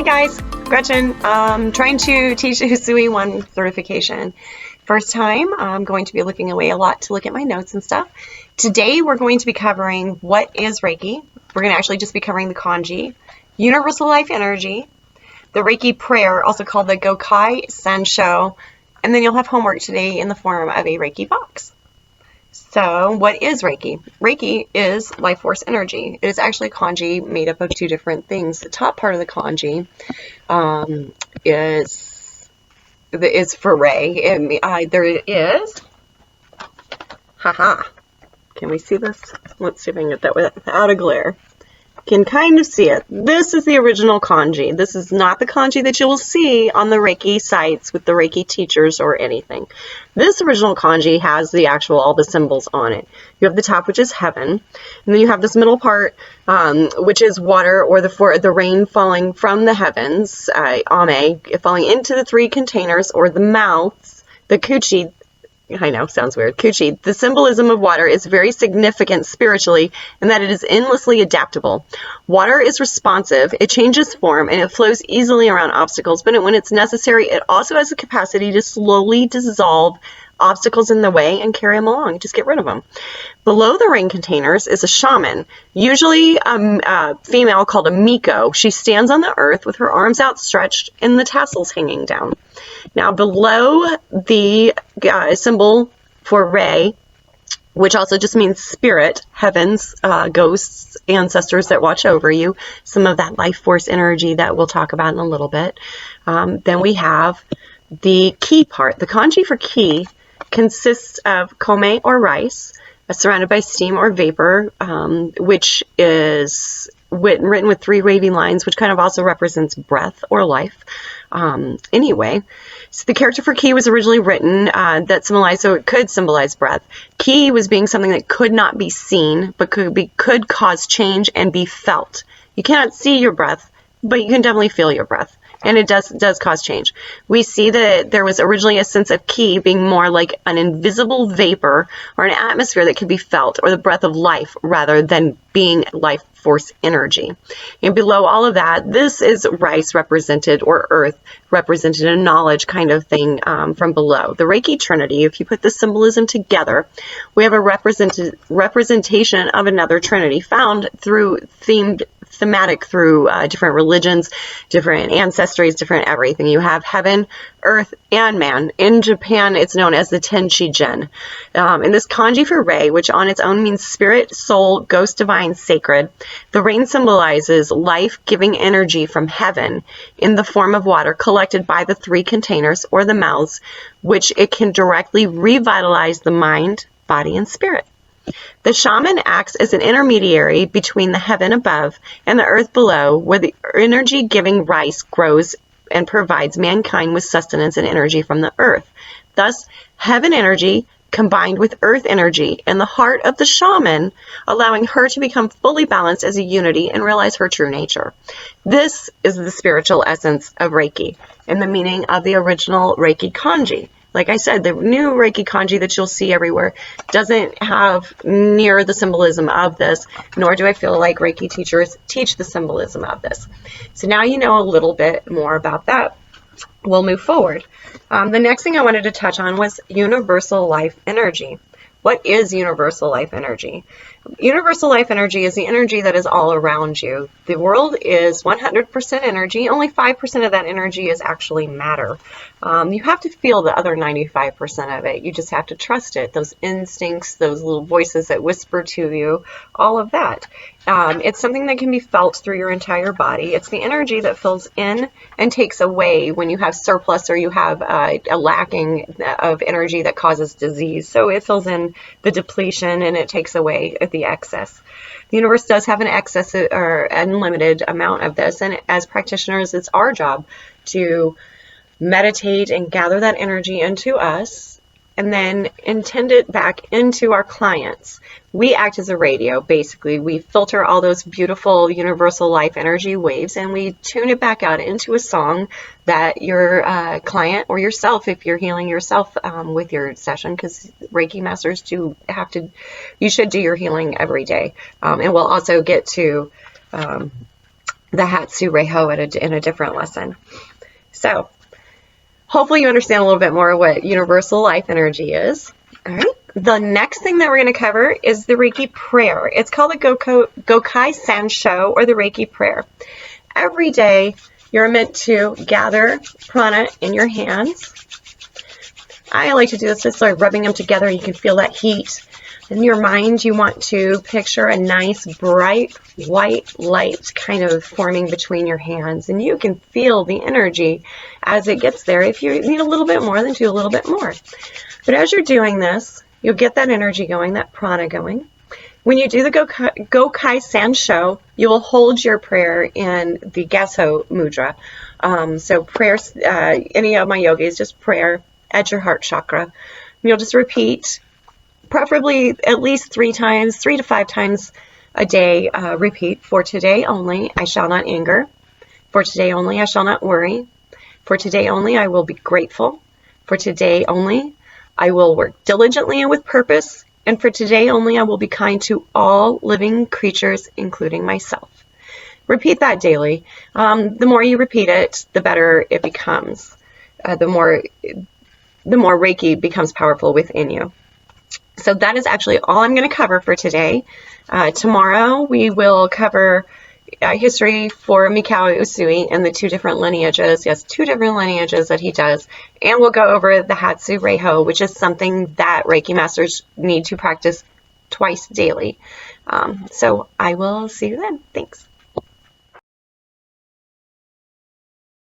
guys, Gretchen. Trying to teach Usui 1 certification. First time, I'm going to be looking away a lot to look at my notes and stuff. Today we're going to be covering what is Reiki. We're going to actually just be covering the Kanji, Universal Life Energy, the Reiki prayer, also called the Gokai Sensho, and then you'll have homework today in the form of a Reiki box. So what is Reiki? Reiki is life force energy. It is actually kanji made up of 2 different things. The top part of the kanji is for Rei. There it is. Haha. Can we see this? Let's see if I can get that without a glare. Can kind of see it. This is the original kanji. This is not the kanji that you will see on the Reiki sites with the Reiki teachers or anything. This original kanji has all the symbols on it. You have the top, which is heaven, and then you have this middle part, which is water, or the rain falling from the heavens, ame, falling into the 3 containers or the mouths, the kuchi. I know, sounds weird. Kuchi. The symbolism of water is very significant spiritually in that it is endlessly adaptable. Water is responsive, it changes form, and it flows easily around obstacles, but when it's necessary, it also has the capacity to slowly dissolve obstacles in the way and carry them along. Just get rid of them. Below the rain containers is a shaman, usually a female called a miko. She stands on the earth with her arms outstretched and the tassels hanging down. Now below the symbol for Rei, which also just means spirit, heavens, ghosts, ancestors that watch over you, some of that life force energy that we'll talk about in a little bit. Then we have the ki part. The kanji for ki consists of kome or rice, surrounded by steam or vapor, which is written with 3 wavy lines, which kind of also represents breath or life. Anyway, so the character for ki was originally written so it could symbolize breath. Ki was being something that could not be seen, but could cause change and be felt. You cannot see your breath, but you can definitely feel your breath. And it does cause change. We see that there was originally a sense of ki being more like an invisible vapor or an atmosphere that could be felt, or the breath of life rather than being life force energy. And below all of that, this is rice represented, or earth represented, a knowledge kind of thing from below. The Reiki Trinity, if you put the symbolism together, we have a representation of another Trinity found through thematic through different religions, different ancestries, different everything. You have heaven, earth, and man. In Japan, it's known as the Tenshi-gen. In this kanji for Rei, which on its own means spirit, soul, ghost, divine, sacred, the rain symbolizes life-giving energy from heaven in the form of water collected by the 3 containers or the mouths, which it can directly revitalize the mind, body, and spirit. The shaman acts as an intermediary between the heaven above and the earth below, where the energy-giving rice grows and provides mankind with sustenance and energy from the earth. Thus, heaven energy combined with earth energy in the heart of the shaman, allowing her to become fully balanced as a unity and realize her true nature. This is the spiritual essence of Reiki and the meaning of the original Reiki Kanji. Like I said, the new Reiki Kanji that you'll see everywhere doesn't have near the symbolism of this, nor do I feel like Reiki teachers teach the symbolism of this. So now you know a little bit more about that. We'll move forward. The next thing I wanted to touch on was universal life energy. What is universal life energy? Universal life energy is the energy that is all around you. The world is 100% energy. Only 5% of that energy is actually matter. You have to feel the other 95% of it. You just have to trust it. Those instincts, those little voices that whisper to you, all of that. It's something that can be felt through your entire body. It's the energy that fills in and takes away when you have surplus or you have a lacking of energy that causes disease. So it fills in the depletion and it takes away the excess. The universe does have an excess or unlimited amount of this, and as practitioners, it's our job to meditate and gather that energy into us and then intend it back into our clients. We act as a radio, basically. We filter all those beautiful universal life energy waves and we tune it back out into a song that your client or yourself, if you're healing yourself with your session, because Reiki masters you should do your healing every day. And we'll also get to the Hatsu Reiho in a different lesson. So hopefully you understand a little bit more what universal life energy is. All right. The next thing that we're going to cover is the Reiki prayer. It's called the Gokai Sansho, or the Reiki prayer. Every day you're meant to gather prana in your hands. I like to do this just like rubbing them together. You can feel that heat. In your mind, you want to picture a nice, bright, white light kind of forming between your hands. And you can feel the energy as it gets there. If you need a little bit more, then do a little bit more. But as you're doing this, you'll get that energy going, that prana going. When you do the Gokai Sansho, you will hold your prayer in the Gasso mudra. So prayer, any of my yogis, just prayer at your heart chakra. You'll just repeat, preferably at least 3 to 5 times a day. Repeat, for today only, I shall not anger. For today only, I shall not worry. For today only, I will be grateful. For today only, I will work diligently and with purpose. And for today only, I will be kind to all living creatures, including myself. Repeat that daily. The more you repeat it, the better it becomes. The more Reiki becomes powerful within you. So that is actually all I'm going to cover for today. Tomorrow we will cover history for Mikao Usui and the 2 different lineages. Yes, 2 different lineages that he does. And we'll go over the Hatsu Reiho, which is something that Reiki masters need to practice twice daily. So I will see you then. Thanks.